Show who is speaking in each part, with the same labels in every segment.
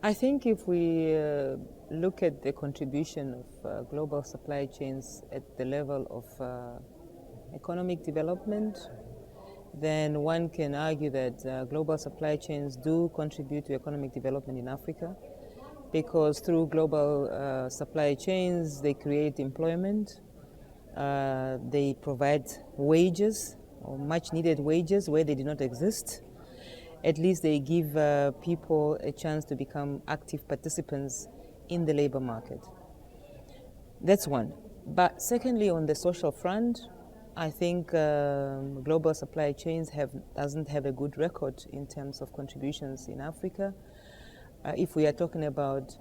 Speaker 1: I think if we look at the contribution of global supply chains at the level of economic development, then one can argue that global supply chains do contribute to economic development in Africa, because through global supply chains they create employment, they provide wages, or much needed wages where they did not exist. At least they give people a chance to become active participants in the labor market. That's one. But secondly, on the social front, I think global supply chains doesn't have a good record in terms of contributions in Africa. If we are talking about,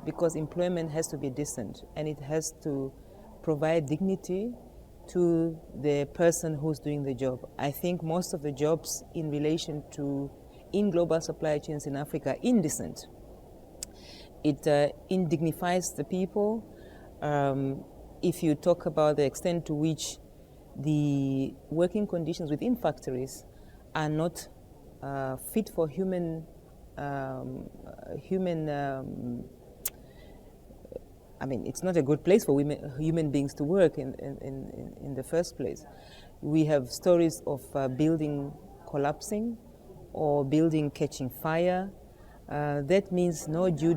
Speaker 1: because employment has to be decent and it has to provide dignity to the person who's doing the job. I think most of the jobs in relation to in global supply chains in Africa are indecent. It indignifies the people. If you talk about the extent to which the working conditions within factories are not fit for human I mean, it's not a good place for human beings to work in the first place. We have stories of building collapsing or building catching fire. That means no due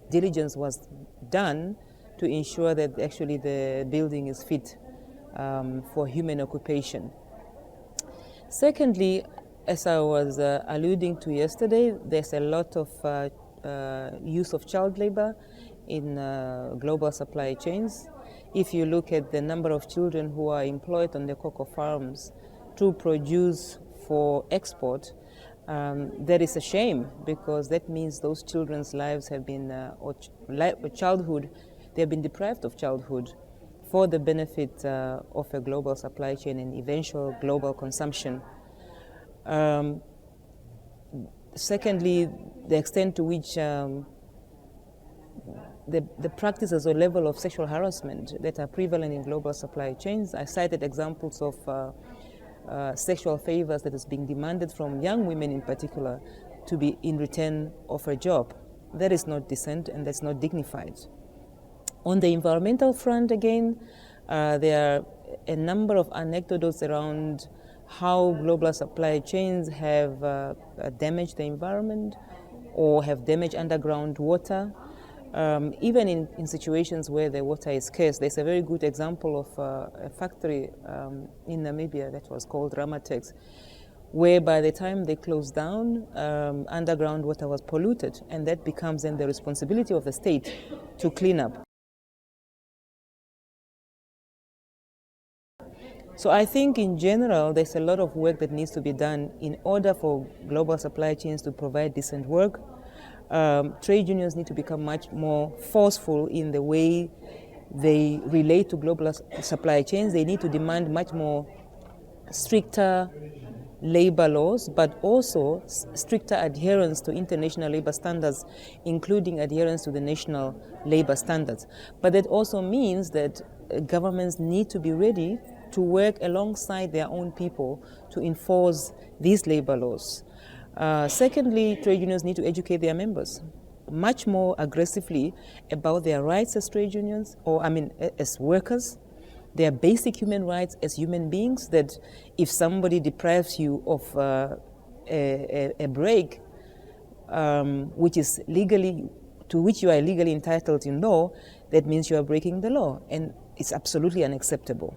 Speaker 1: diligence was done to ensure that actually the building is fit for human occupation. Secondly, as I was alluding to yesterday, there's a lot of use of child labor in global supply chains. If you look at the number of children who are employed on the cocoa farms to produce for export, that is a shame, because that means those children's lives have been, they have been deprived of childhood for the benefit of a global supply chain and eventual global consumption. Secondly, the extent to which the practices or level of sexual harassment that are prevalent in global supply chains. I cited examples of sexual favors that is being demanded from young women in particular to be in return of a job. That is not decent and that's not dignified. On the environmental front again, there are a number of anecdotes around how global supply chains have damaged the environment or have damaged underground water. Even in situations where the water is scarce. There's a very good example of a factory in Namibia that was called Ramatex, where by the time they closed down, underground water was polluted, and that becomes then the responsibility of the state to clean up. So I think in general, there's a lot of work that needs to be done in order for global supply chains to provide decent work. Trade unions need to become much more forceful in the way they relate to global supply chains. They need to demand much more stricter labor laws, but also stricter adherence to international labor standards, including adherence to the national labor standards. But that also means that governments need to be ready to work alongside their own people to enforce these labor laws. Secondly, trade unions need to educate their members much more aggressively about their rights as trade unions, or as workers, their basic human rights as human beings, that if somebody deprives you of a break which is legally, to which you are legally entitled in law, that means you are breaking the law, and it's absolutely unacceptable.